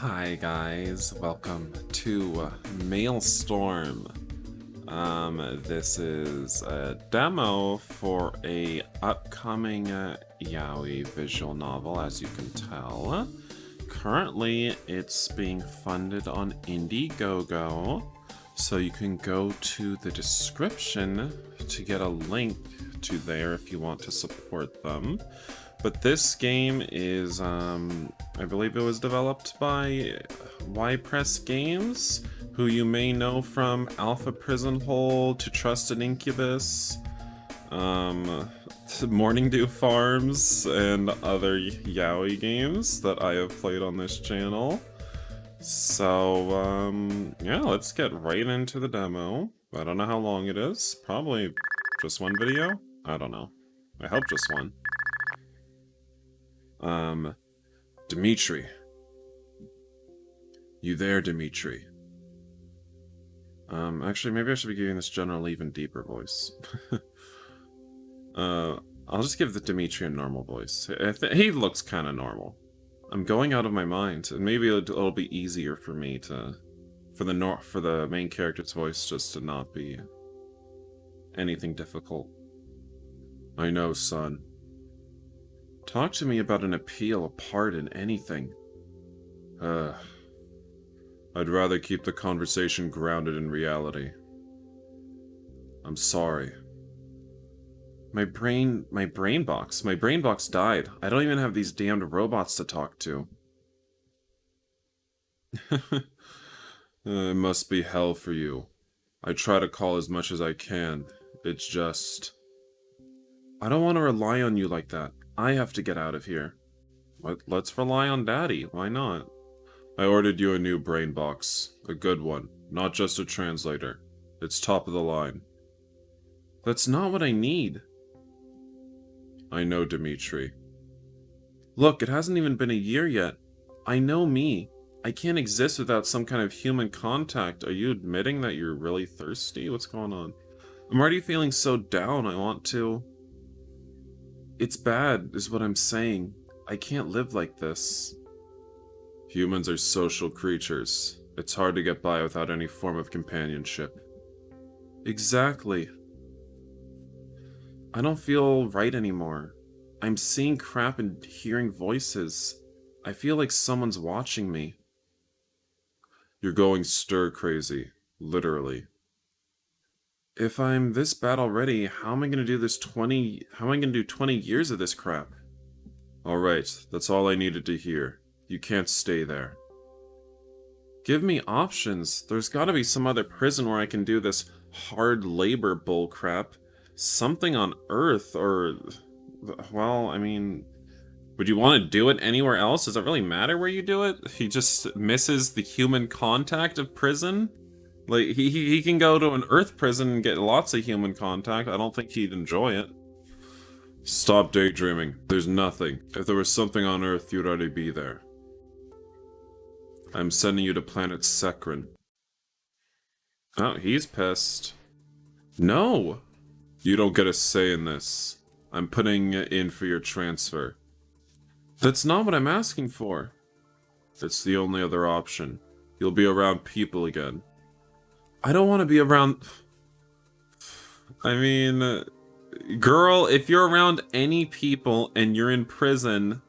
Hi guys, welcome to Maelstorm. This is a demo for a upcoming yaoi visual novel, as you can tell. Currently, it's being funded on Indiegogo, so you can go to the description to get a link to there if you want to support them. But this game is, I believe it was developed by Y-Press Games, who you may know from Alpha Prison Hole, To Trusted Incubus, Morning Dew Farms, and other yaoi games that I have played on this channel. So, yeah, let's get right into the demo. I don't know how long it is. Probably just one video? I don't know. I hope just one. Dimitri. You there, Dimitri? Actually, maybe I should be giving this general even deeper voice. I'll just give the Dimitri a normal voice. He looks kind of normal. I'm going out of my mind, and maybe it'll be easier for me to... for the main character's voice just to not be anything difficult. I know, son. Talk to me about an appeal, a pardon, anything. I'd rather keep the conversation grounded in reality. I'm sorry. My brain box died. I don't even have these damned robots to talk to. It must be hell for you. I try to call as much as I can. It's just... I don't want to rely on you like that. I have to get out of here. Let's rely on Daddy. Why not? I ordered you a new brain box. A good one. Not just a translator. It's top of the line. That's not what I need. I know, Dimitri. Look, it hasn't even been a year yet. I know me. I can't exist without some kind of human contact. Are you admitting that you're really thirsty? What's going on? I'm already feeling so down. I want to... It's bad, is what I'm saying. I can't live like this. Humans are social creatures. It's hard to get by without any form of companionship. Exactly. I don't feel right anymore. I'm seeing crap and hearing voices. I feel like someone's watching me. You're going stir-crazy. Literally. If I'm this bad already, how am I gonna do this 20 years of this crap? Alright, that's all I needed to hear. You can't stay there. Give me options. There's gotta be some other prison where I can do this hard labor bull crap. Something on Earth, or... well, I mean... would you want to do it anywhere else? Does it really matter where you do it? He just misses the human contact of prison? Like, he can go to an Earth prison and get lots of human contact. I don't think he'd enjoy it. Stop daydreaming. There's nothing. If there was something on Earth, you'd already be there. I'm sending you to planet Secren. Oh, he's pissed. No! You don't get a say in this. I'm putting it in for your transfer. That's not what I'm asking for. It's the only other option. You'll be around people again. I don't want to be around... I mean... girl, if you're around any people and you're in prison,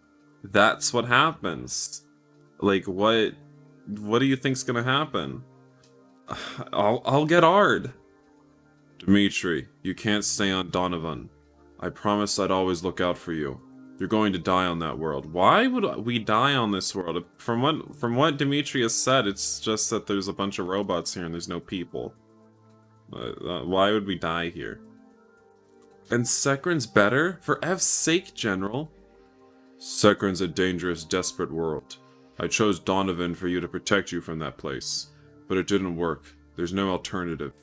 that's what happens. Like, what do you think's gonna happen? I'll get hard. Dimitri, you can't stay on Donovan. I promised I'd always look out for you. You're going to die on that world. Why would we die on this world? From what Dimitri has said, it's just that there's a bunch of robots here and there's no people. Why would we die here? And Saccharin's better? For F's sake, General. Saccharin's a dangerous, desperate world. I chose Donovan for you to protect you from that place. But it didn't work. There's no alternative.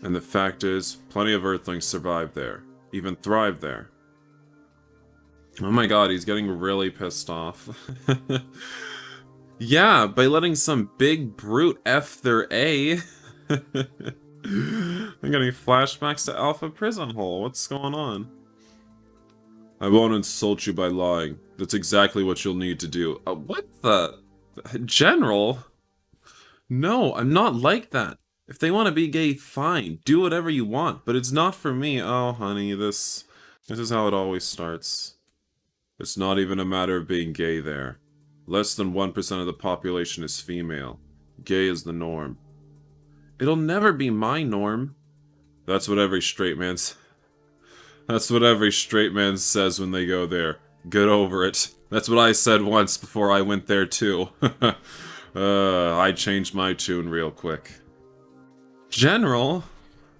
And the fact is, plenty of Earthlings survive there. Even thrive there. Oh my god, he's getting really pissed off. Yeah, by letting some big brute F their A. I'm getting flashbacks to Alpha Prison Hole. What's going on? I won't insult you by lying. That's exactly what you'll need to do. What the? General? No, I'm not like that. If they want to be gay, fine. Do whatever you want, but it's not for me. Oh, honey, this is how it always starts. It's not even a matter of being gay there. Less than 1% of the population is female. Gay is the norm. It'll never be my norm. That's what every straight man says when they go there. Get over it. That's what I said once before I went there too. I changed my tune real quick. General?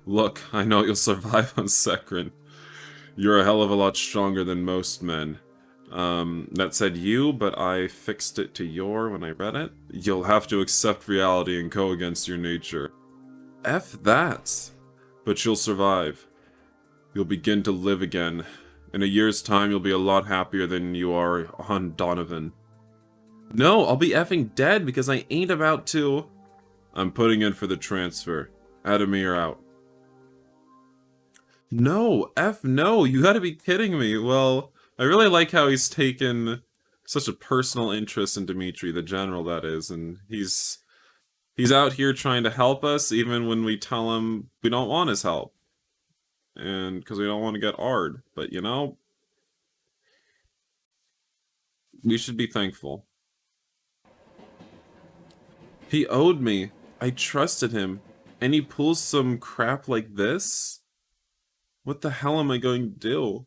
Look, I know you'll survive on Secren. You're a hell of a lot stronger than most men. That said you, but I fixed it to your when I read it. You'll have to accept reality and go against your nature. F that. But you'll survive. You'll begin to live again. In a year's time, you'll be a lot happier than you are on Donovan. No, I'll be effing dead because I ain't about to... I'm putting in for the transfer. Adamir out. No, F no, you gotta be kidding me. Well, I really like how he's taken such a personal interest in Dimitri, the general that is, and he's out here trying to help us even when we tell him we don't want his help. And because we don't want to get Ard, but you know, we should be thankful. He owed me. I trusted him. And he pulls some crap like this? What the hell am I going to do?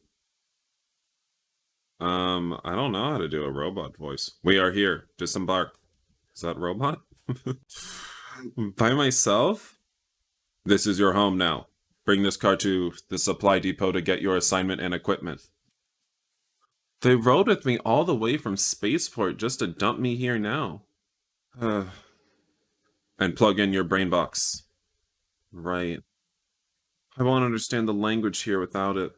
I don't know how to do a robot voice. We are here. Disembark. Is that robot? By myself? This is your home now. Bring this car to the supply depot to get your assignment and equipment. They rode with me all the way from Spaceport just to dump me here now. And plug in your brain box. Right. I won't understand the language here without it.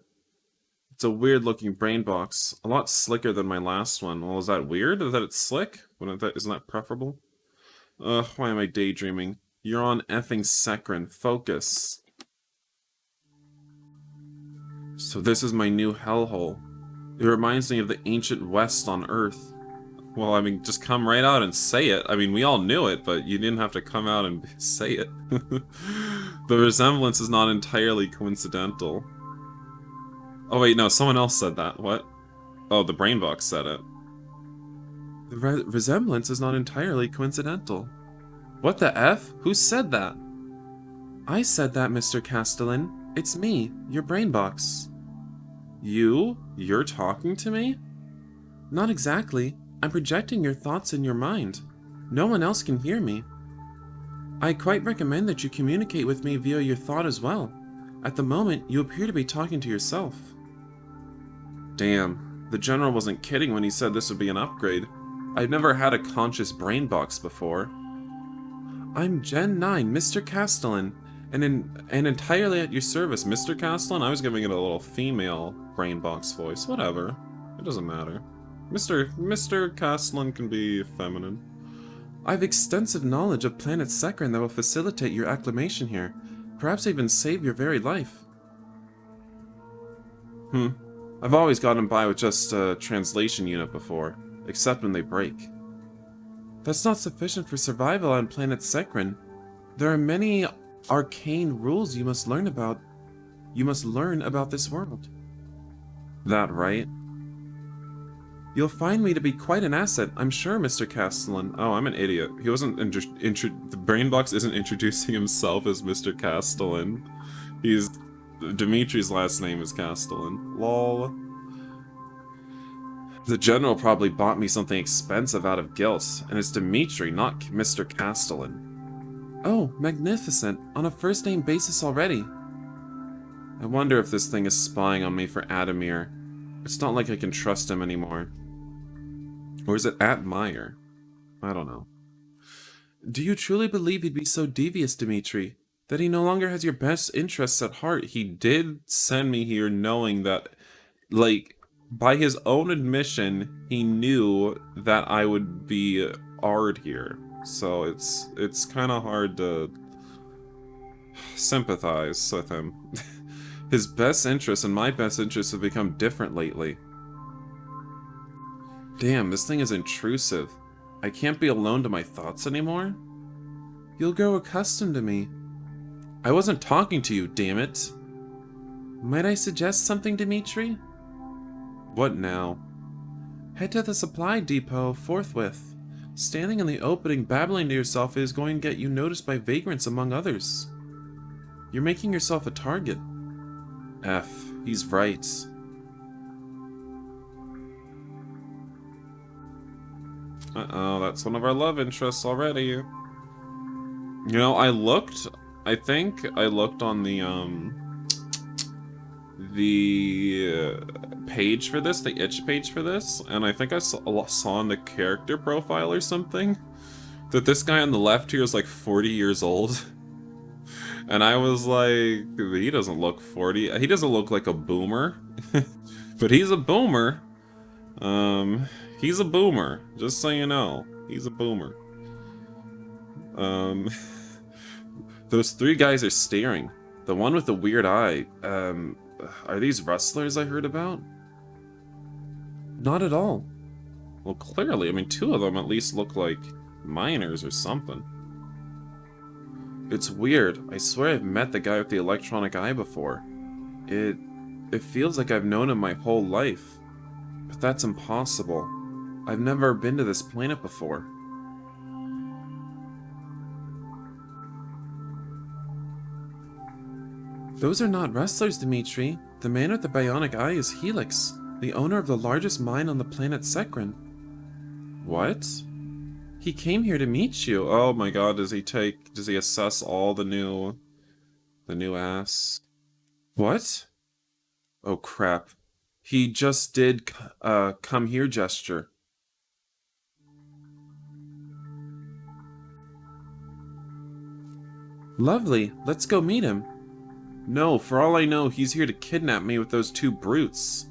It's a weird-looking brain box. A lot slicker than my last one. Well, is that weird? That it's slick? Isn't that preferable? Why am I daydreaming? You're on effing Secren. Focus. So this is my new hellhole. It reminds me of the ancient West on Earth. Well, I mean, just come right out and say it. I mean, we all knew it, but you didn't have to come out and say it. The resemblance is not entirely coincidental. Oh wait, no, someone else said that. What? Oh, the brain box said it. The resemblance is not entirely coincidental. What the F? Who said that? I said that, Mr. Castellan. It's me, your brain box. You? You're talking to me? Not exactly. I'm projecting your thoughts in your mind. No one else can hear me. I quite recommend that you communicate with me via your thought as well. At the moment, you appear to be talking to yourself. Damn, the general wasn't kidding when he said this would be an upgrade. I've never had a conscious brain box before. I'm Gen 9, Mr. Castellan, and entirely at your service, Mr. Castellan. I was giving it a little female brain box voice. Whatever. It doesn't matter. Mr. Castellan can be feminine. I've extensive knowledge of planet Secren that will facilitate your acclimation here. Perhaps even save your very life. I've always gotten by with just a translation unit before, except when they break. That's not sufficient for survival on planet Secren. There are many arcane rules you must learn about. You must learn about this world. That right? You'll find me to be quite an asset, I'm sure, Mr. Castellan. Oh, I'm an idiot. He wasn't the brain box isn't introducing himself as Mr. Castellan. Dimitri's last name is Castellan. Lol. The general probably bought me something expensive out of guilt, and it's Dimitri, not Mr. Castellan. Oh, magnificent. On a first-name basis already. I wonder if this thing is spying on me for Adamir. It's not like I can trust him anymore. Or is it Atmire? I don't know. Do you truly believe he'd be so devious, Dimitri? That he no longer has your best interests at heart? He did send me here knowing that, like, by his own admission, he knew that I would be Ard here. So it's kind of hard to sympathize with him. His best interests and my best interests have become different lately. Damn, this thing is intrusive. I can't be alone to my thoughts anymore? You'll grow accustomed to me. I wasn't talking to you, damn it. Might I suggest something, Dimitri? What now? Head to the supply depot forthwith. Standing in the opening babbling to yourself is going to get you noticed by vagrants among others. You're making yourself a target. He's right. Uh-oh, that's one of our love interests already. You know, I think I looked on the page for this, the itch page for this, and I think I saw in the character profile or something that this guy on the left here is like 40 years old. And I was like, he doesn't look 40. He doesn't look like a boomer. But he's a boomer. He's a boomer. Just so you know. He's a boomer. Those three guys are staring. The one with the weird eye. Are these rustlers I heard about? Not at all. Well, clearly. I mean, two of them at least look like miners or something. It's weird. I swear I've met the guy with the electronic eye before. It feels like I've known him my whole life. But that's impossible. I've never been to this planet before. Those are not rustlers, Dimitri. The man with the bionic eye is Helix, the owner of the largest mine on the planet Secren. What? He came here to meet you. Oh my god, does he assess all the new ass? What? Oh crap. He just did come here gesture. Lovely, let's go meet him. No, for all I know, he's here to kidnap me with those two brutes.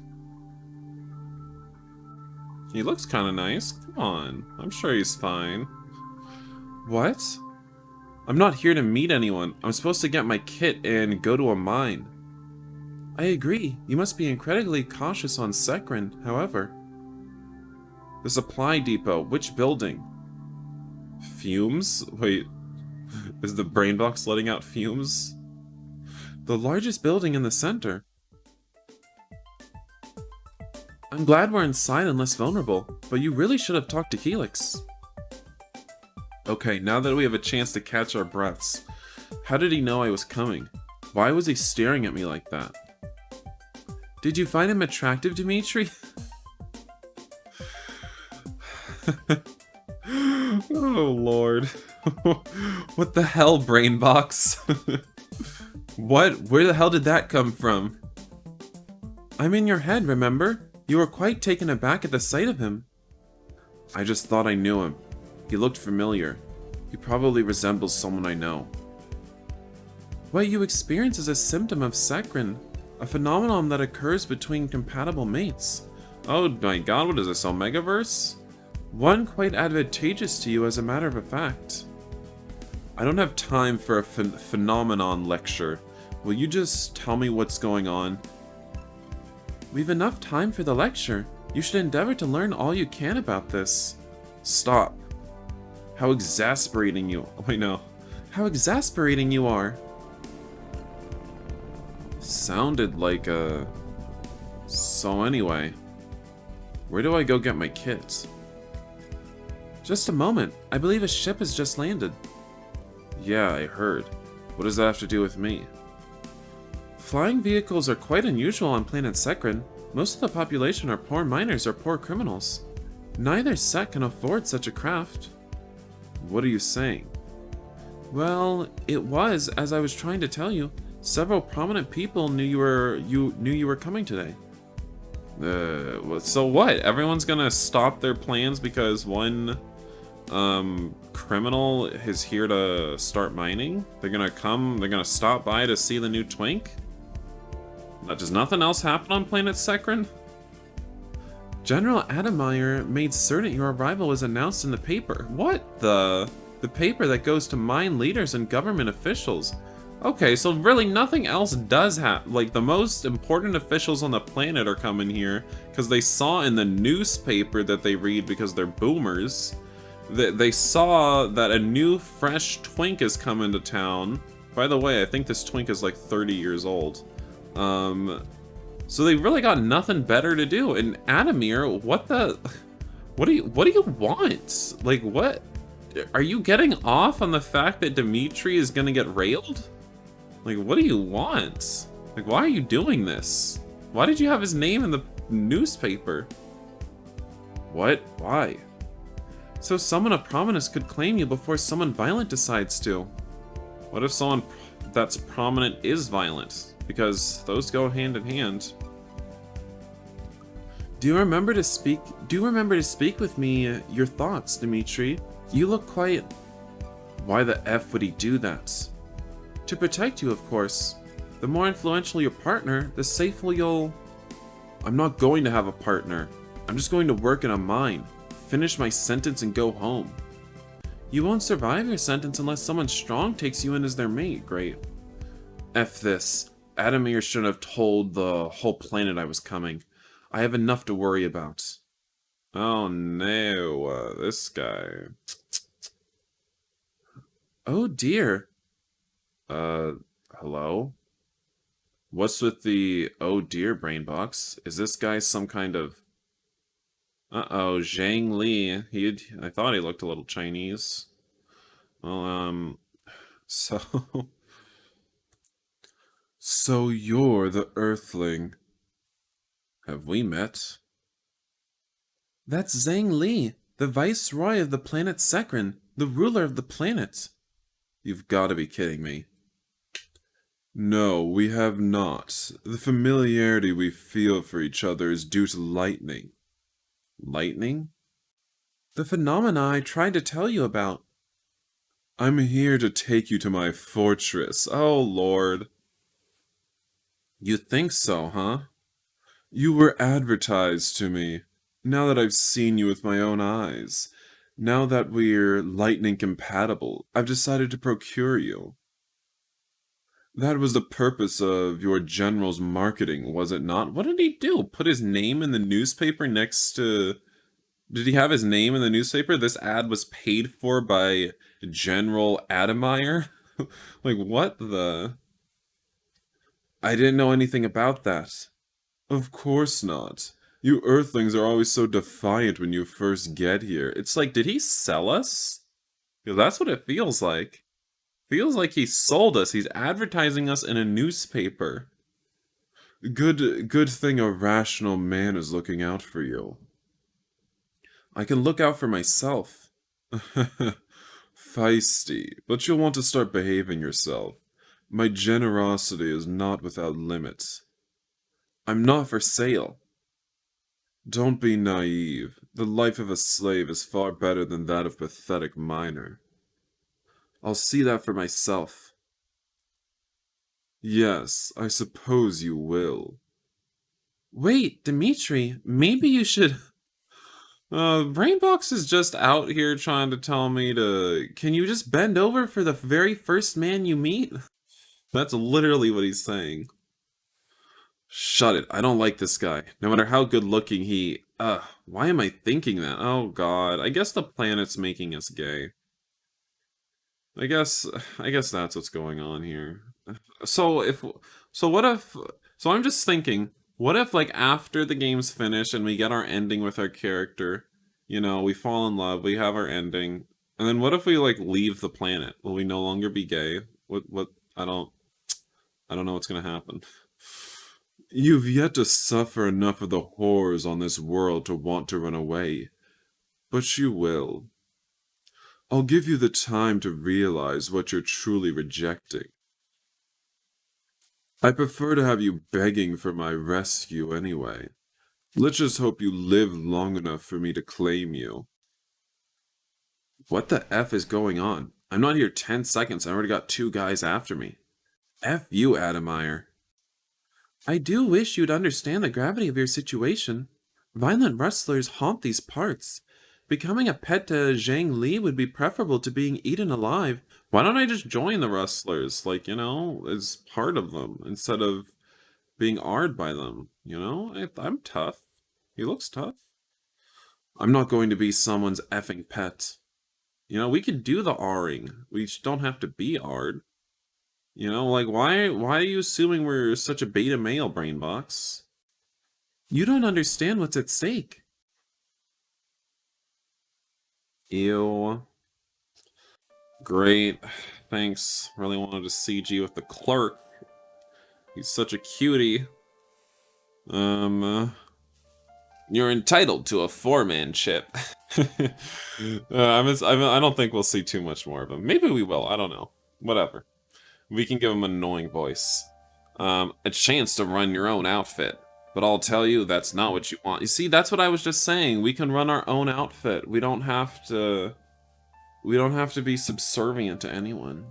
He looks kind of nice. Come on. I'm sure he's fine. What? I'm not here to meet anyone. I'm supposed to get my kit and go to a mine. I agree. You must be incredibly cautious on Secren, however. The supply depot. Which building? Fumes? Wait. Is the brain box letting out fumes? The largest building in the center. I'm glad we're inside and less vulnerable, but you really should have talked to Helix. Okay, now that we have a chance to catch our breaths, how did he know I was coming? Why was he staring at me like that? Did you find him attractive, Dimitri? Oh lord. What the hell, brain box? What? Where the hell did that come from? I'm in your head, remember? You were quite taken aback at the sight of him. I just thought I knew him. He looked familiar. He probably resembles someone I know. What you experience is a symptom of Secren, a phenomenon that occurs between compatible mates. Oh my god, what is this, Omegaverse? One quite advantageous to you as a matter of fact. I don't have time for a phenomenon lecture. Will you just tell me what's going on? We've enough time for the lecture. You should endeavor to learn all you can about this. Stop. How exasperating you... Oh, I know. How exasperating you are. Sounded like a... So anyway. Where do I go get my kit? Just a moment. I believe a ship has just landed. Yeah, I heard. What does that have to do with me? Flying vehicles are quite unusual on planet Secren. Most of the population are poor miners or poor criminals. Neither sect can afford such a craft. What are you saying? Well, it was, as I was trying to tell you, several prominent people knew you were coming today. So what? Everyone's gonna stop their plans because one criminal is here to start mining? They're gonna stop by to see the new twink? Does nothing else happen on planet Secren? General Adameyer made certain your arrival was announced in the paper. What the? The paper that goes to mine leaders and government officials. Okay, so really nothing else does happen. Like, the most important officials on the planet are coming here because they saw in the newspaper that they read because they're boomers They saw that a new, fresh twink has come into town. By the way, I think this twink is like 30 years old. So they really got nothing better to do. And Adamir, what the... What do you want? Like, what? Are you getting off on the fact that Dimitri is gonna get railed? Like, what do you want? Like, why are you doing this? Why did you have his name in the newspaper? What? Why? So someone of prominence could claim you before someone violent decides to. What if someone that's prominent is violent? Because those go hand in hand. Do you remember to speak with me your thoughts, Dimitri? You look quite... Why the F would he do that? To protect you, of course. The more influential your partner, the safer you'll... I'm not going to have a partner. I'm just going to work in a mine, finish my sentence and go home. You won't survive your sentence unless someone strong takes you in as their mate, great. F this. Adamir shouldn't have told the whole planet I was coming. I have enough to worry about. Oh no, this guy. Oh dear. Hello? What's with the oh dear brain box? Is this guy some kind of... Uh-oh, Zhang Li. I thought he looked a little Chinese. Well, so... So you're the Earthling. Have we met? That's Zhang Li, the Viceroy of the planet Secren, the ruler of the planet. You've got to be kidding me. No, we have not. The familiarity we feel for each other is due to lightning. Lightning? The phenomena I tried to tell you about. I'm here to take you to my fortress. Oh, Lord. You think so, huh? You were advertised to me. Now that I've seen you with my own eyes, now that we're lightning compatible, I've decided to procure you. That was the purpose of your general's marketing, was it not? What did he do? Put his name in the newspaper next to... Did he have his name in the newspaper? This ad was paid for by General Adamir? Like, what the... I didn't know anything about that. Of course not. You Earthlings are always so defiant when you first get here. It's like, did he sell us? Because that's what it feels like. Feels like he sold us. He's advertising us in a newspaper. Good thing a rational man is looking out for you. I can look out for myself. Feisty, but you'll want to start behaving yourself. My generosity is not without limits. I'm not for sale. Don't be naive. The life of a slave is far better than that of pathetic miner. I'll see that for myself. Yes, I suppose you will. Wait, Dimitri, maybe you should... Brainbox is just out here trying to tell me to... Can you just bend over for the very first man you meet? That's literally what he's saying. Shut it, I don't like this guy. No matter how good looking he... why am I thinking that? Oh god, I guess the planet's making us gay. I guess that's what's going on here. So I'm just thinking, what if like after the game's finished and we get our ending with our character, you know, we fall in love, we have our ending, and then what if we like leave the planet? Will we no longer be gay? What I don't know what's gonna happen. You've yet to suffer enough of the horrors on this world to want to run away. But you will. I'll give you the time to realize what you're truly rejecting. I prefer to have you begging for my rescue anyway. Let's just hope you live long enough for me to claim you. What the F is going on? I'm not here 10 seconds, I already got 2 guys after me. F you, Adamir. I do wish you'd understand the gravity of your situation. Violent rustlers haunt these parts. Becoming a pet to Zhang Li would be preferable to being eaten alive. Why don't I just join the rustlers, like, you know, as part of them, instead of being arred by them, you know? I'm tough. He looks tough. I'm not going to be someone's effing pet. You know, we could do the R-ing. We just don't have to be R'd. You know, like, why are you assuming we're such a beta male, Brainbox? You don't understand what's at stake. Ew. Great. Thanks. Really wanted to CG with the clerk. He's such a cutie. You're entitled to a 4-man chip. I don't think we'll see too much more of him. Maybe we will. I don't know. Whatever. We can give him an annoying voice. A chance to run your own outfit. But I'll tell you, that's not what you want. You see, that's what I was just saying. We can run our own outfit. We don't have to be subservient to anyone.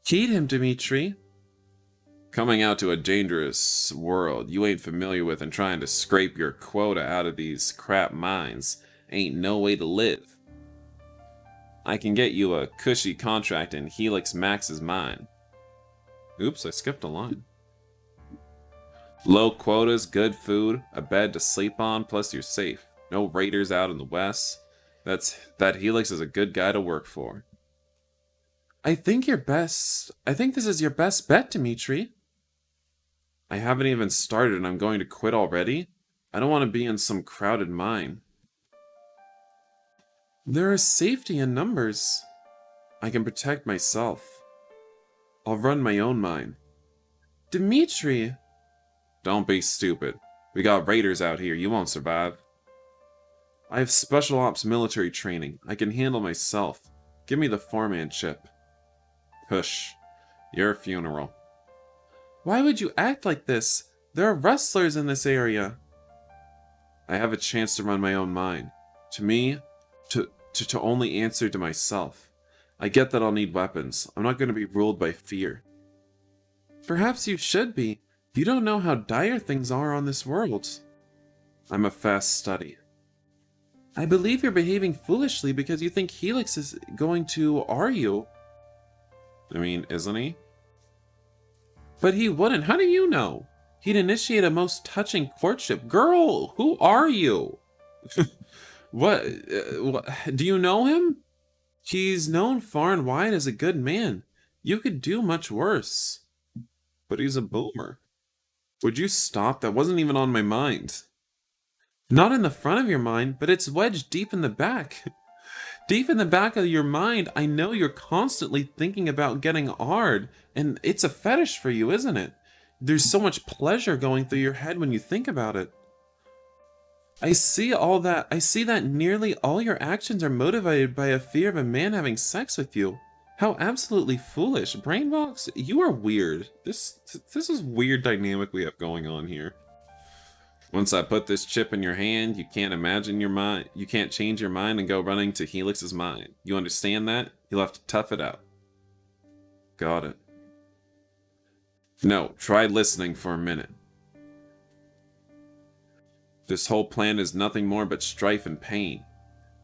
Heed him, Dimitri. Coming out to a dangerous world you ain't familiar with and trying to scrape your quota out of these crap mines ain't no way to live. I can get you a cushy contract in Helix Max's mine. Oops, I skipped a line. Low quotas, good food, a bed to sleep on, plus you're safe. No raiders out in the west. That Helix is a good guy to work for. I think this is your best bet, Dimitri. I haven't even started and I'm going to quit already? I don't want to be in some crowded mine. There is safety in numbers. I can protect myself. I'll run my own mine. Dimitri! Don't be stupid. We got raiders out here, you won't survive. I have special ops military training. I can handle myself. Give me the 4-man chip. Push. Your funeral. Why would you act like this? There are rustlers in this area. I have a chance to run my own mine. To me, to only answer to myself. I get that I'll need weapons. I'm not going to be ruled by fear. Perhaps you should be. You don't know how dire things are on this world. I'm a fast study. I believe you're behaving foolishly because you think Helix is going to R you. I mean, isn't he? But he wouldn't. How do you know? He'd initiate a most touching courtship. Girl, who are you? What? Do you know him? He's known far and wide as a good man. You could do much worse. But he's a boomer. Would you stop? That wasn't even on my mind. Not in the front of your mind, but it's wedged deep in the back. Deep in the back of your mind, I know you're constantly thinking about getting R'd, and it's a fetish for you, isn't it? There's so much pleasure going through your head when you think about it. I see that nearly all your actions are motivated by a fear of a man having sex with you. How absolutely foolish. Brainbox, you are weird. This is weird dynamic we have going on here. Once I put this chip in your hand, you can't imagine your mind. You can't change your mind and go running to Helix's mind. You understand that? You'll have to tough it out. Got it. No, try listening for a minute. This whole plan is nothing more but strife and pain.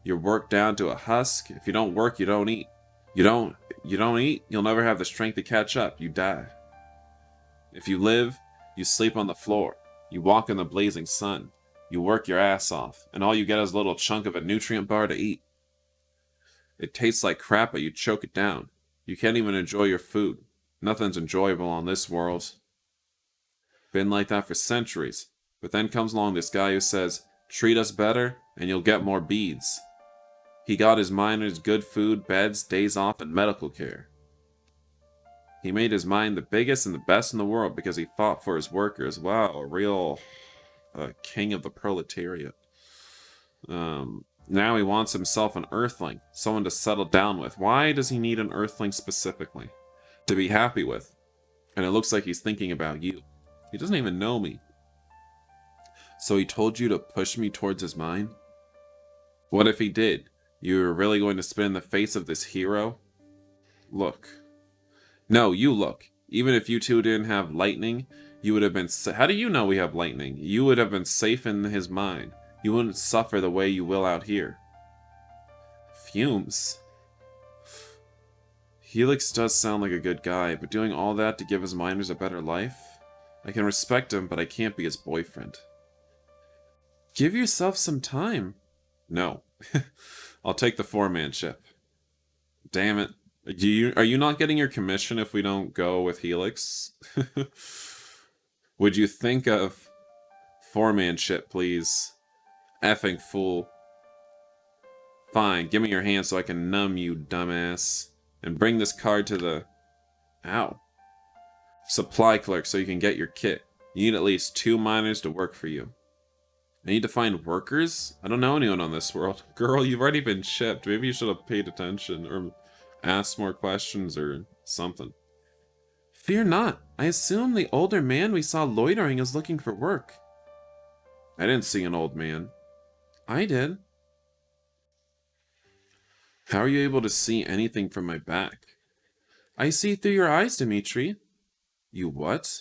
You're worked down to a husk. If you don't work, you don't eat. You don't eat, you'll never have the strength to catch up. You die. If you live, you sleep on the floor. You walk in the blazing sun. You work your ass off, and all you get is a little chunk of a nutrient bar to eat. It tastes like crap, but you choke it down. You can't even enjoy your food. Nothing's enjoyable on this world. Been like that for centuries. But then comes along this guy who says, treat us better, and you'll get more beads. He got his miners good food, beds, days off, and medical care. He made his mine the biggest and the best in the world because he fought for his workers. Wow, a real king of the proletariat. Now he wants himself an earthling, someone to settle down with. Why does he need an earthling specifically? To be happy with. And it looks like he's thinking about you. He doesn't even know me. So he told you to push me towards his mine? What if he did? You were really going to spit in the face of this hero? Look. No, you look. Even if you two didn't have lightning, you would have been... How do you know we have lightning? You would have been safe in his mine. You wouldn't suffer the way you will out here. Fumes. Helix does sound like a good guy, but doing all that to give his miners a better life? I can respect him, but I can't be his boyfriend. Give yourself some time. No. I'll take the four-man ship. Damn it. Are you not getting your commission if we don't go with Helix? Would you think of four-man ship, please? Effing fool. Fine, give me your hand so I can numb you, dumbass. And bring this card to the... Ow. Supply clerk so you can get your kit. You need at least 2 miners to work for you. I need to find workers? I don't know anyone on this world. Girl, you've already been shipped. Maybe you should have paid attention or asked more questions or something. Fear not. I assume the older man we saw loitering is looking for work. I didn't see an old man. I did. How are you able to see anything from my back? I see through your eyes, Dimitri. You what?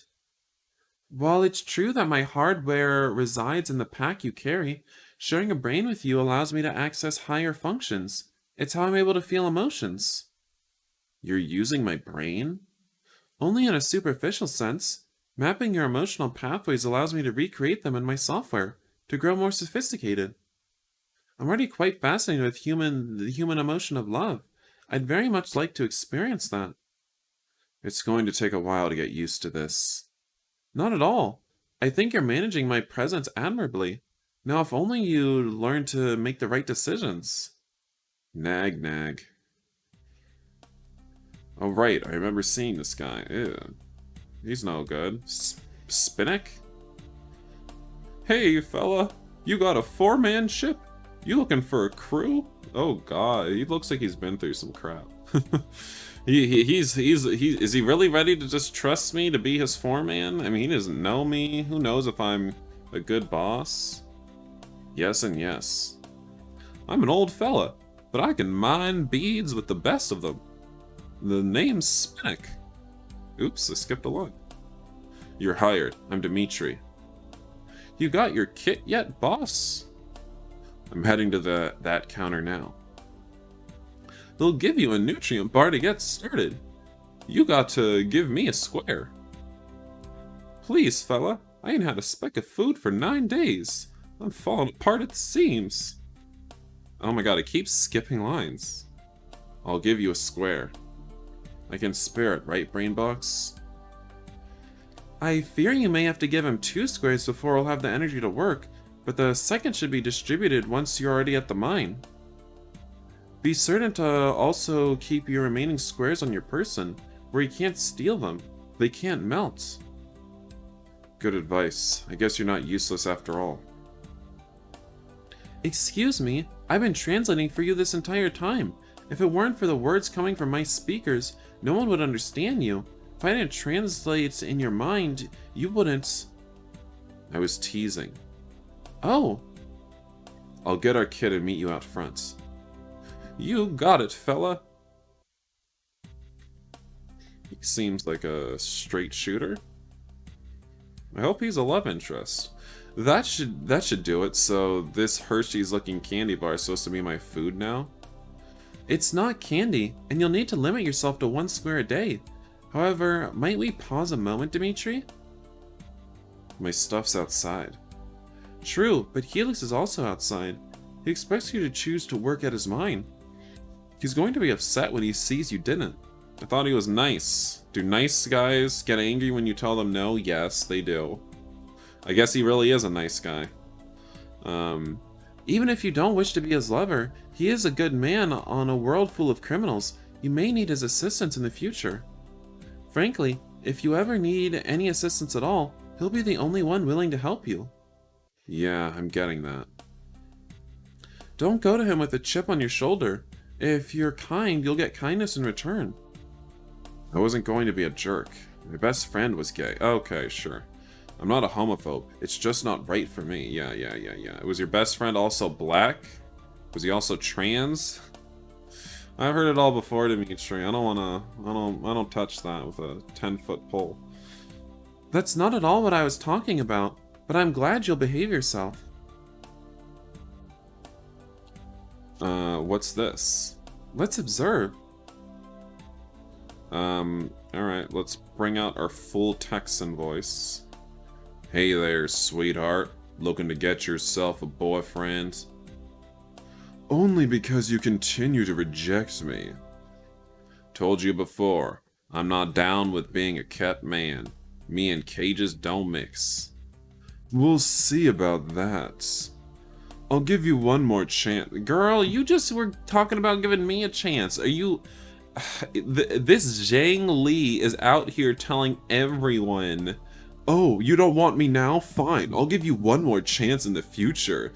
While it's true that my hardware resides in the pack you carry, sharing a brain with you allows me to access higher functions. It's how I'm able to feel emotions. You're using my brain? Only in a superficial sense. Mapping your emotional pathways allows me to recreate them in my software, to grow more sophisticated. I'm already quite fascinated with the human emotion of love. I'd very much like to experience that. It's going to take a while to get used to this. Not at all. I think you're managing my presence admirably. Now if only you learn to make the right decisions. Nag, nag. Oh right, I remember seeing this guy. Ew. He's no good. Spinnick? Hey fella, you got a 4-man ship? You looking for a crew? Oh god, he looks like he's been through some crap. Is he really ready to just trust me to be his foreman? I mean, he doesn't know me. Who knows if I'm a good boss? Yes and yes. I'm an old fella, but I can mine beads with the best of them. The name's Spinnick. Oops, I skipped a line. You're hired. I'm Dimitri. You got your kit yet, boss? I'm heading to that counter now. They'll give you a nutrient bar to get started. You got to give me a square. Please, fella. I ain't had a speck of food for 9 days. I'm falling apart at the seams. Oh my god, it keeps skipping lines. I'll give you a square. I can spare it, right, Brainbox? I fear you may have to give him 2 squares before he'll have the energy to work, but the second should be distributed once you're already at the mine. Be certain to also keep your remaining squares on your person, where you can't steal them. They can't melt. Good advice. I guess you're not useless after all. Excuse me, I've been translating for you this entire time. If it weren't for the words coming from my speakers, no one would understand you. If I didn't translate in your mind, you wouldn't... I was teasing. Oh! I'll get our kid and meet you out front. You got it, fella. He seems like a straight shooter. I hope he's a love interest. That should do it. So this Hershey's looking candy bar is supposed to be my food now? It's not candy, and you'll need to limit yourself to 1 square a day. However, might we pause a moment, Dimitri? My stuff's outside. True, but Helix is also outside. He expects you to choose to work at his mine. He's going to be upset when he sees you didn't. I thought he was nice. Do nice guys get angry when you tell them no? Yes, they do. I guess he really is a nice guy. Even if you don't wish to be his lover, he is a good man on a world full of criminals. You may need his assistance in the future. Frankly, if you ever need any assistance at all, he'll be the only one willing to help you. Yeah, I'm getting that. Don't go to him with a chip on your shoulder. If you're kind, you'll get kindness in return. I wasn't going to be a jerk. My best friend was gay. Okay, sure. I'm not a homophobe. It's just not right for me. Yeah. Was your best friend also black? Was he also trans? I've heard it all before, Dimitri. I don't touch that with a 10-foot pole. That's not at all what I was talking about, but I'm glad you'll behave yourself. What's this? Let's observe. Alright, let's bring out our full Texan voice. Hey there, sweetheart. Looking to get yourself a boyfriend? Only because you continue to reject me. Told you before, I'm not down with being a kept man. Me and cages don't mix. We'll see about that. I'll give you one more chance. Girl, you just were talking about giving me a chance. Are you... This Zhang Li is out here telling everyone, oh, you don't want me now? Fine, I'll give you one more chance in the future.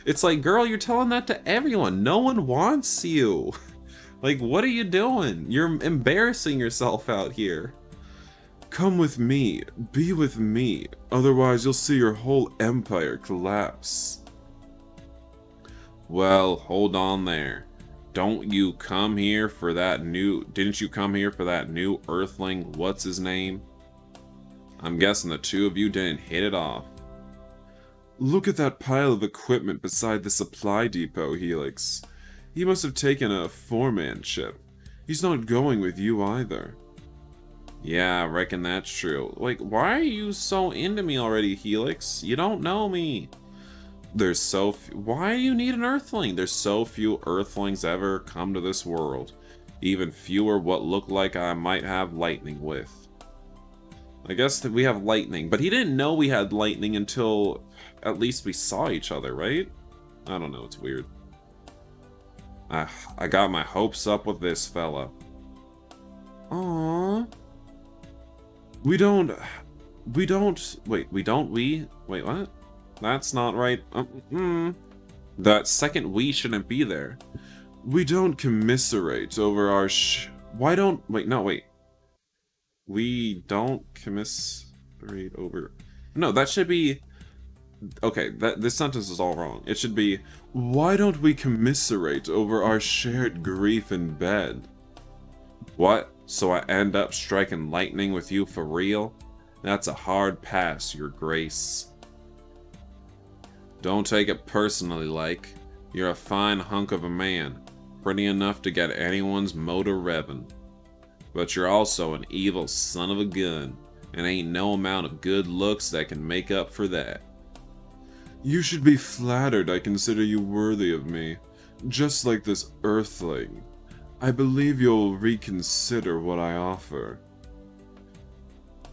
It's like, girl, you're telling that to everyone. No one wants you. Like, what are you doing? You're embarrassing yourself out here. Come with me. Be with me. Otherwise, you'll see your whole empire collapse. Well, hold on there. Don't you come here for that new... Didn't you come here for that new Earthling, what's his name? I'm guessing the two of you didn't hit it off. Look at that pile of equipment beside the supply depot, Helix. He must have taken a four-man ship. He's not going with you either. Yeah, I reckon that's true. Like, why are you so into me already, Helix? You don't know me. There's so few... Why do you need an Earthling? There's so few Earthlings ever come to this world. Even fewer what look like I might have lightning with. I guess that we have lightning, but he didn't know we had lightning until at least we saw each other, right? I don't know, it's weird. I got my hopes up with this fella. Aww. Wait, what? That's not right. That second we shouldn't be there. We don't commiserate over our We don't commiserate over... No, that should be... Okay, this sentence is all wrong. It should be, why don't we commiserate over our shared grief in bed? What? So I end up striking lightning with you for real? That's a hard pass, your grace. Don't take it personally, like. You're a fine hunk of a man, pretty enough to get anyone's motor revving. But you're also an evil son of a gun, and ain't no amount of good looks that can make up for that. You should be flattered I consider you worthy of me, just like this Earthling. I believe you'll reconsider what I offer.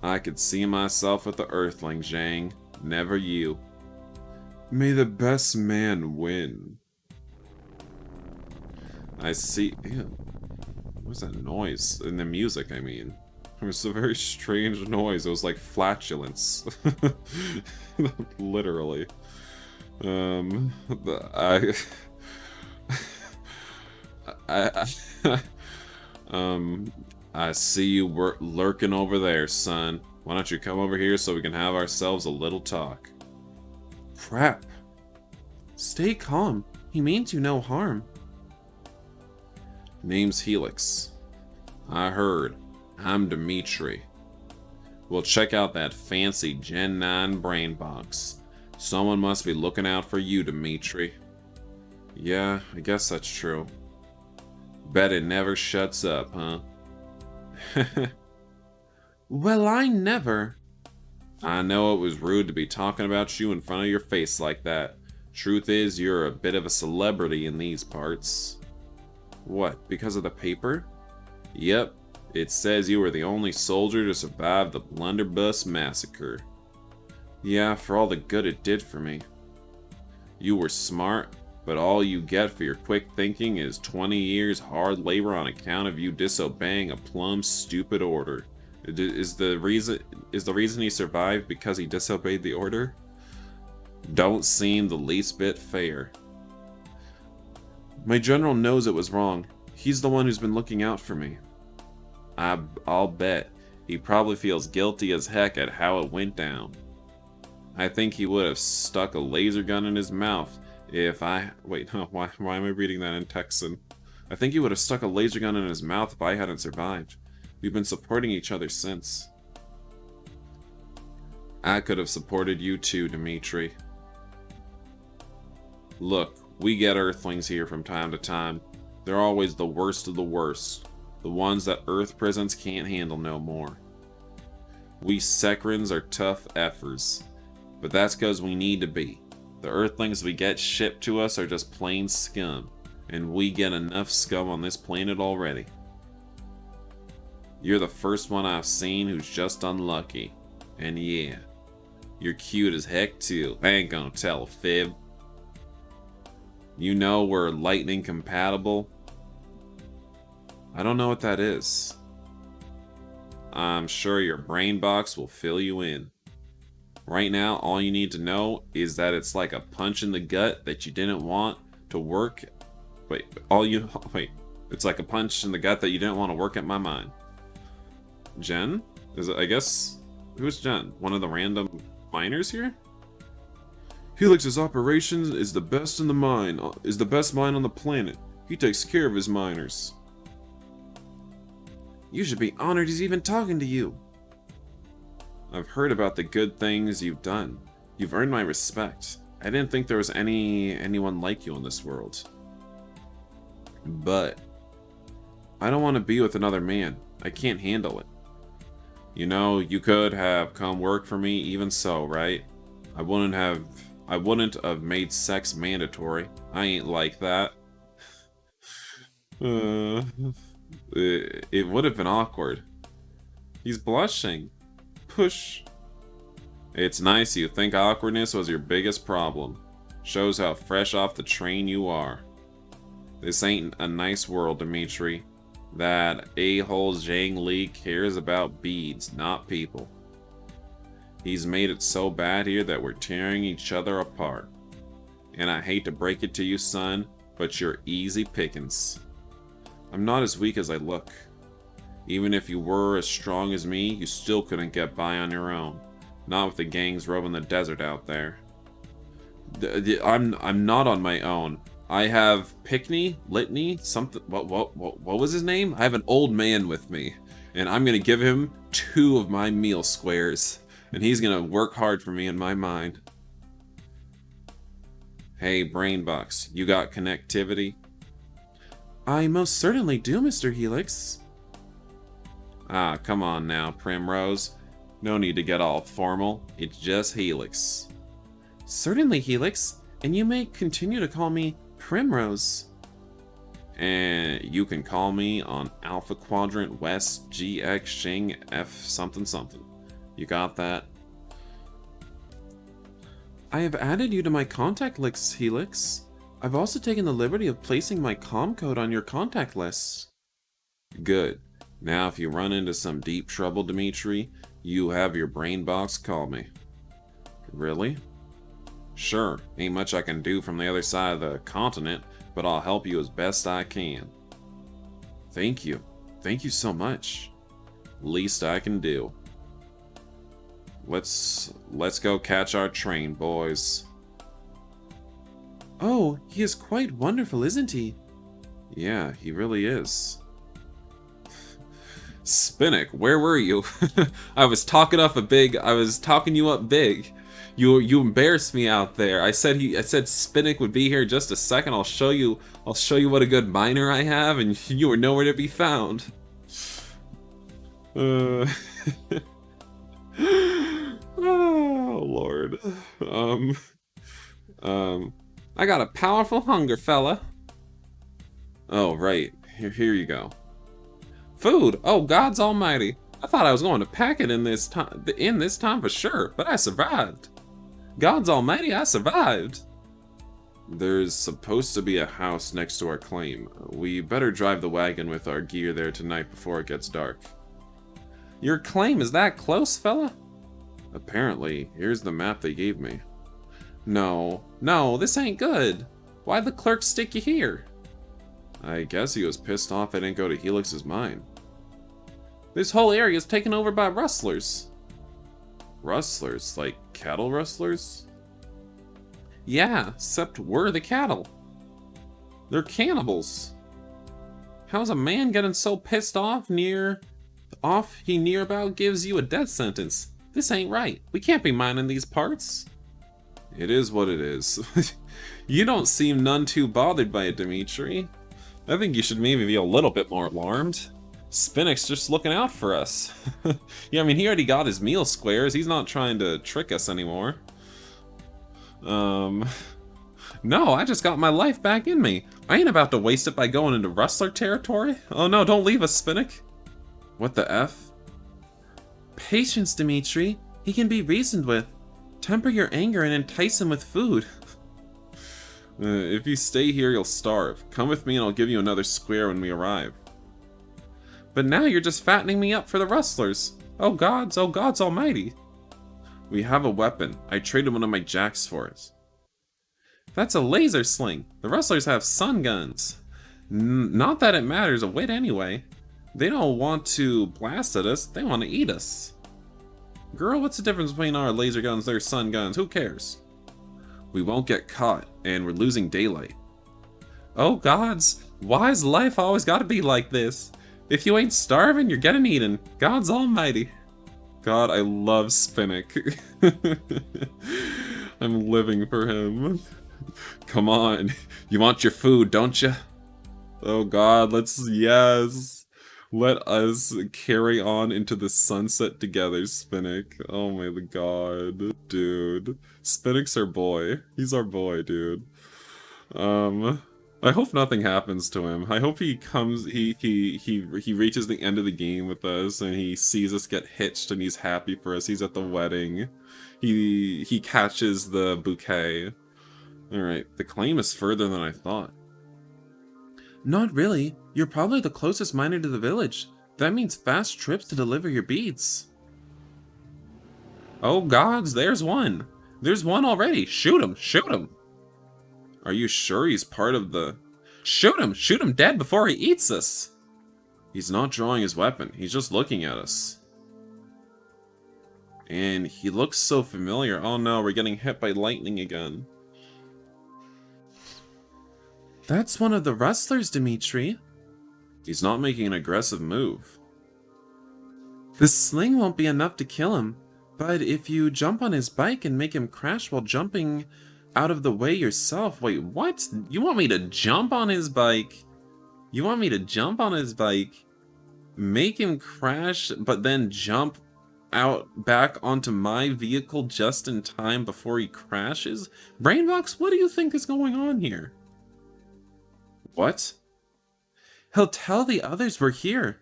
I could see myself with the Earthling, Zhang, never you. May the best man win. I see... Ew. What's that noise? In the music, I mean. It was a very strange noise. It was like flatulence. Literally. I see you lurking over there, son. Why don't you come over here so we can have ourselves a little talk? Crap. Stay calm. He means you no harm. Name's Helix. I heard. I'm Dimitri. We'll check out that fancy Gen 9 brain box. Someone must be looking out for you, Dimitri. Yeah, I guess that's true. Bet it never shuts up, huh? Well, I never. I know it was rude to be talking about you in front of your face like that. Truth is, you're a bit of a celebrity in these parts. What, because of the paper? Yep, it says you were the only soldier to survive the Blunderbuss massacre. Yeah, for all the good it did for me. You were smart, but all you get for your quick thinking is 20 years hard labor on account of you disobeying a plumb stupid order. Is the reason he survived because he disobeyed the order? Don't seem the least bit fair. My general knows it was wrong. He's the one who's been looking out for me. I'll bet. He probably feels guilty as heck at how it went down. I think he would have stuck a laser gun in his mouth if I... Wait, huh, why am I reading that in Texan? I think he would have stuck a laser gun in his mouth if I hadn't survived. We've been supporting each other since. I could have supported you too, Dimitri. Look, we get Earthlings here from time to time. They're always the worst of the worst. The ones that Earth prisons can't handle no more. We Secrens are tough effers. But that's because we need to be. The Earthlings we get shipped to us are just plain scum, and we get enough scum on this planet already. You're the first one I've seen who's just unlucky. And yeah, you're cute as heck too. I ain't gonna tell a fib. You know we're lightning compatible? I don't know what that is. I'm sure your brain box will fill you in. Right now, all you need to know is that it's like a punch in the gut that you didn't want to work. Wait, it's like a punch in the gut that you didn't want to work at my mind. Jen? Is it, I guess, who's Jen? One of the random miners here? Helix's operations is the best in the mine, is the best mine on the planet. He takes care of his miners. You should be honored he's even talking to you. I've heard about the good things you've done. You've earned my respect. I didn't think there was anyone like you in this world. But I don't want to be with another man. I can't handle it. You know, you could have come work for me even so, right? I wouldn't have made sex mandatory. I ain't like that. It would have been awkward. He's blushing. Push. It's nice you think awkwardness was your biggest problem. Shows how fresh off the train you are. This ain't a nice world, Dimitri. That a-hole Zhang Li cares about beads, not people. He's made it so bad here that we're tearing each other apart. And I hate to break it to you, son, but you're easy pickings. I'm not as weak as I look. Even if you were as strong as me, you still couldn't get by on your own. Not with the gangs roaming the desert out there. I'm not on my own. I have Litany, something. What was his name? I have an old man with me, and I'm gonna give him 2 of my meal squares, and he's gonna work hard for me in my mind. Hey, Brainbox, you got connectivity? I most certainly do, Mr. Helix. Ah, come on now, Primrose. No need to get all formal. It's just Helix. Certainly, Helix, and you may continue to call me Primrose. And you can call me on Alpha Quadrant West GX Xing F something something. You got that? I have added you to my contact list, Helix. I've also taken the liberty of placing my comm code on your contact list. Good. Now if you run into some deep trouble, Dimitri, you have your brain box call me. Really? Sure, ain't much I can do from the other side of the continent, but I'll help you as best I can. Thank you. Thank you so much. Least I can do. Let's go catch our train, boys. Oh, he is quite wonderful, isn't he? Yeah, he really is. Spinnick, where were you? I was talking you up big. You embarrassed me out there. I said Spinnick would be here in just a second. I'll show you what a good miner I have, and you were nowhere to be found. Oh Lord. I got a powerful hunger, fella. Oh right. Here you go. Food! Oh, God's almighty! I thought I was going to pack it in this time for sure, but I survived. God's almighty, I survived. There's supposed to be a house next to our claim. We better drive the wagon with our gear there tonight before it gets dark. Your claim is that close, fella? Apparently. Here's the map they gave me. No, this ain't good. Why'd the clerk stick you here? I guess he was pissed off I didn't go to Helix's mine. This whole area is taken over by rustlers. Rustlers? Like cattle rustlers? Yeah, except we're the cattle. They're cannibals. How's a man getting so pissed off he near about gives you a death sentence? This ain't right. We can't be mining these parts. It is what it is. You don't seem none too bothered by it, Dimitri. I think you should maybe be a little bit more alarmed. Spinnick's just looking out for us. Yeah, I mean, he already got his meal squares. He's not trying to trick us anymore. Um, no, I just got my life back in me. I ain't about to waste it by going into rustler territory. Oh no, don't leave us, Spinnick. What the F? Patience, Dimitri. He can be reasoned with. Temper your anger and entice him with food. If you stay here, you'll starve. Come with me and I'll give you another square when we arrive. But now you're just fattening me up for the rustlers. Oh gods almighty. We have a weapon. I traded one of my jacks for it. That's a laser sling. The rustlers have sun guns. Not that it matters a whit anyway. They don't want to blast at us, they want to eat us. Girl, what's the difference between our laser guns and their sun guns? Who cares? We won't get caught, and we're losing daylight. Oh gods, why's life always gotta be like this? If you ain't starving, you're getting eaten. God's almighty. God, I love Spinnick. I'm living for him. Come on, you want your food, don't you? Oh God, yes. Let us carry on into the sunset together, Spinnick. Oh my god, dude. Spinnick's our boy. He's our boy, dude. I hope nothing happens to him. I hope he comes, he reaches the end of the game with us and he sees us get hitched and he's happy for us. He's at the wedding. He catches the bouquet. Alright, the claim is further than I thought. Not really. You're probably the closest miner to the village. That means fast trips to deliver your beads. Oh gods, there's one. There's one already. Shoot him, shoot him. Are you sure he's part of the... Shoot him dead before he eats us. He's not drawing his weapon, he's just looking at us. And he looks so familiar. Oh no, we're getting hit by lightning again. That's one of the rustlers, Dimitri. He's not making an aggressive move. The sling won't be enough to kill him, but if you jump on his bike and make him crash while jumping out of the way yourself... Wait, what? You want me to jump on his bike? You want me to jump on his bike, make him crash, but then jump out back onto my vehicle just in time before he crashes? Brainbox, what do you think is going on here? What? He'll tell the others we're here.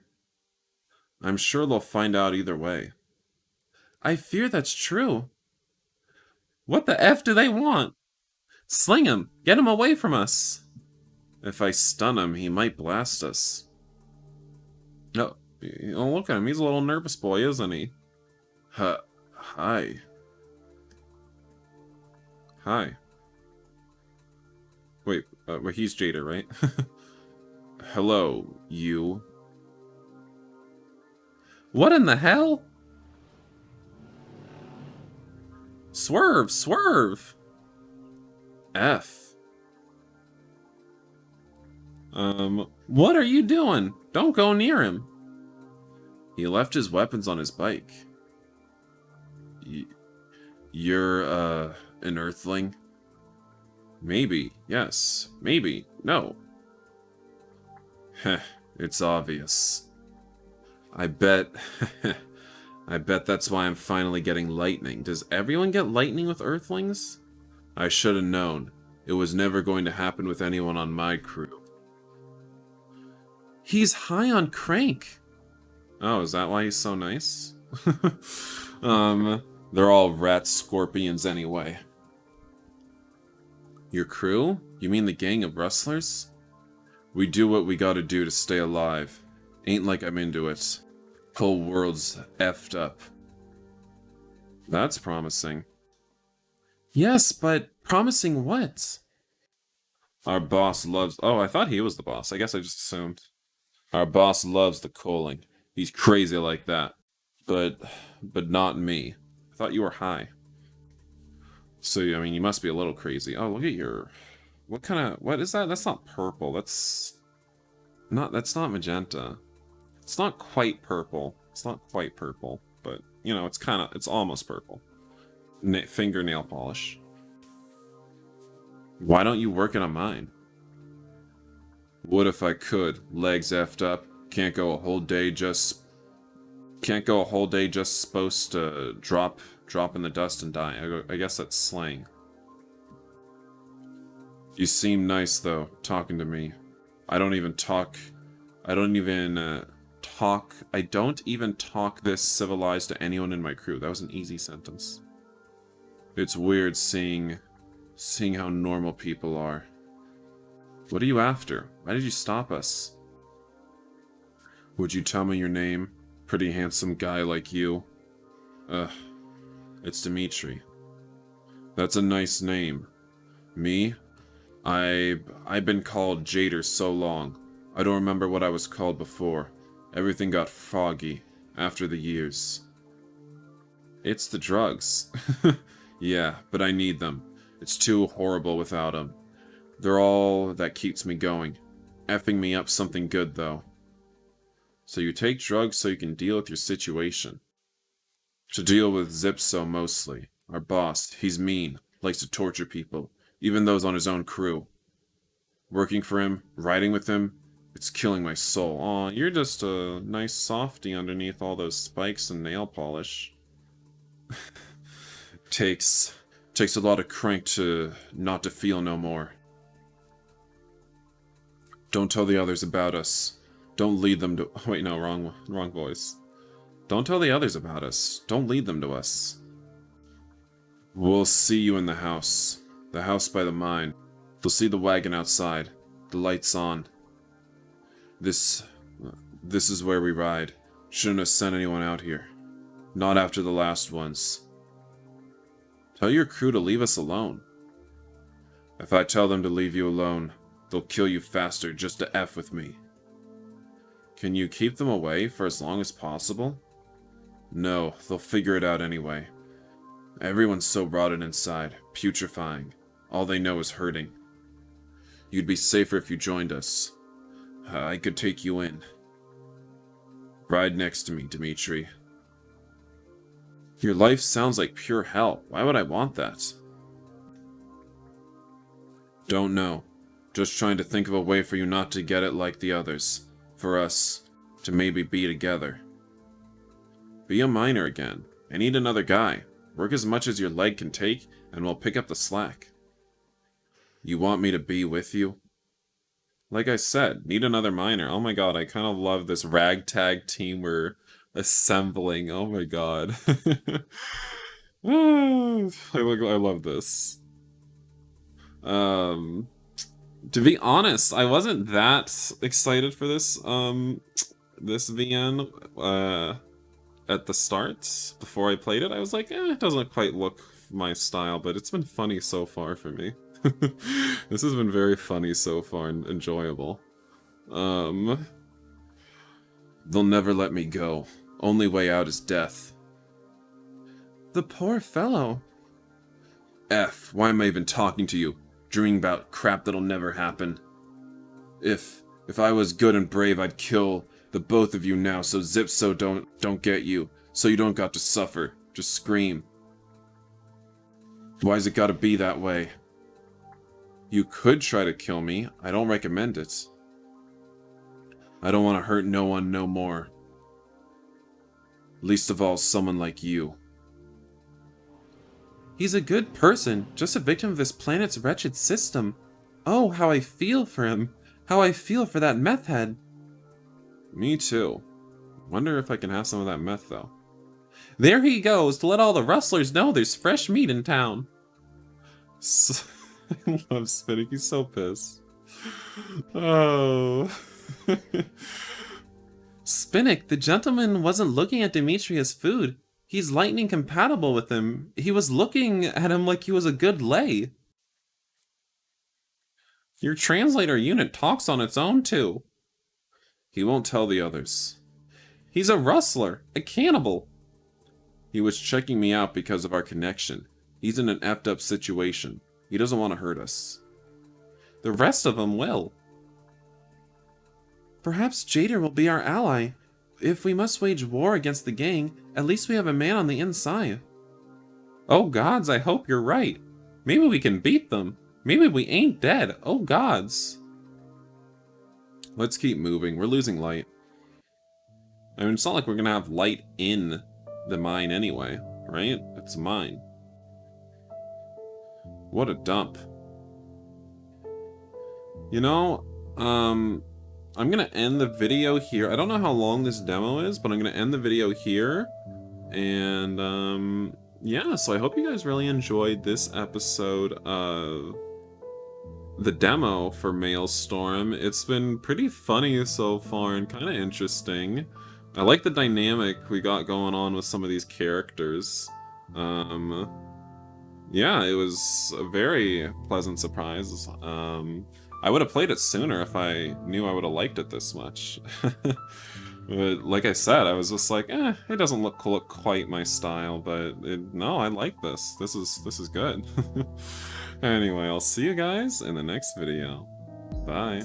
I'm sure they'll find out either way. I fear that's true. What the F do they want? Sling him! Get him away from us! If I stun him, he might blast us. Oh, look at him. He's a little nervous boy, isn't he? Hi. Hi. Wait, he's Jada, right? Hello, you. What in the hell? Swerve, swerve! F. What are you doing? Don't go near him. He left his weapons on his bike. You're, an earthling? Maybe, yes. Maybe, no. Heh, it's obvious. I bet... I bet that's why I'm finally getting lightning. Does everyone get lightning with earthlings? I should have known. It was never going to happen with anyone on my crew. He's high on crank. Oh, is that why he's so nice? They're all rat scorpions anyway. Your crew? You mean the gang of rustlers? We do what we gotta do to stay alive. Ain't like I'm into it. Whole world's effed up. That's promising. Yes, but promising what? Our boss loves... Oh, I thought he was the boss. I guess I just assumed. Our boss loves the coaling. He's crazy like that. But not me. I thought you were high. So, I mean, you must be a little crazy. Oh, look at your... What is that? That's not purple. That's not magenta. It's not quite purple. It's not quite purple. But, you know, it's almost purple. Fingernail polish. Why don't you work it on mine? Would if I could. Legs effed up. Can't go a whole day just supposed to drop in the dust and die. I guess that's slang. You seem nice, though, talking to me. I don't even talk this civilized to anyone in my crew. That was an easy sentence. It's weird seeing how normal people are. What are you after? Why did you stop us? Would you tell me your name? Pretty handsome guy like you. It's Dimitri. That's a nice name. Me? I've been called Jader so long. I don't remember what I was called before. Everything got foggy after the years. It's the drugs. Yeah, but I need them. It's too horrible without them. They're all that keeps me going. Effing me up something good, though. So you take drugs so you can deal with your situation. To deal with Zipso mostly. Our boss, he's mean, likes to torture people, even those on his own crew. Working for him, riding with him, it's killing my soul. Aw, you're just a nice softie underneath all those spikes and nail polish. Takes a lot of crank to not to feel no more. Don't tell the others about us. Don't lead them to... Wait, no, wrong voice. Don't tell the others about us. Don't lead them to us. We'll see you in the house. The house by the mine. They'll see the wagon outside. The lights on. This is where we ride. Shouldn't have sent anyone out here. Not after the last ones. Tell your crew to leave us alone. If I tell them to leave you alone, they'll kill you faster just to F with me. Can you keep them away for as long as possible? No, they'll figure it out anyway. Everyone's so rotted inside, putrefying. All they know is hurting. You'd be safer if you joined us. I could take you in. Ride next to me, Dimitri. Your life sounds like pure hell. Why would I want that? Don't know. Just trying to think of a way for you not to get it like the others. For us to maybe be together. Be a miner again. I need another guy. Work as much as your leg can take, and we'll pick up the slack. You want me to be with you? Like I said, need another miner. Oh my god, I kind of love this ragtag team we're assembling. Oh my god. I love this. To be honest, I wasn't that excited for this this VN at the start. Before I played it, I was like, it doesn't quite look my style, but it's been funny so far for me. This has been very funny so far and enjoyable. They'll never let me go. Only way out is death. The poor fellow. F, why am I even talking to you? Dreaming about crap that'll never happen. If I was good and brave, I'd kill the both of you now so Zipso don't get you. So you don't got to suffer. Just scream. Why's it gotta be that way? You could try to kill me. I don't recommend it. I don't want to hurt no one no more. Least of all, someone like you. He's a good person, just a victim of this planet's wretched system. Oh, how I feel for him. How I feel for that meth head. Me too. Wonder if I can have some of that meth, though. There he goes, to let all the rustlers know there's fresh meat in town. I love Spinning, he's so pissed. Oh. Spinnick, the gentleman wasn't looking at Dimitri as food. He's lightning compatible with him. He was looking at him like he was a good lay. Your translator unit talks on its own, too. He won't tell the others. He's a rustler, a cannibal. He was checking me out because of our connection. He's in an effed up situation. He doesn't want to hurt us. The rest of them will. Perhaps Jader will be our ally. If we must wage war against the gang, at least we have a man on the inside. Oh gods, I hope you're right. Maybe we can beat them. Maybe we ain't dead. Oh gods. Let's keep moving. We're losing light. I mean, it's not like we're gonna have light in the mine anyway, right? It's a mine. What a dump. You know, I'm gonna end the video here. I don't know how long this demo is, but I'm gonna end the video here. And, yeah, so I hope you guys really enjoyed this episode of the demo for Maelstorm. It's been pretty funny so far and kind of interesting. I like the dynamic we got going on with some of these characters. Yeah, it was a very pleasant surprise. I would have played it sooner if I knew I would have liked it this much. But like I said, I was just like, it doesn't look quite my style, but no, I like this. This is good. Anyway, I'll see you guys in the next video. Bye.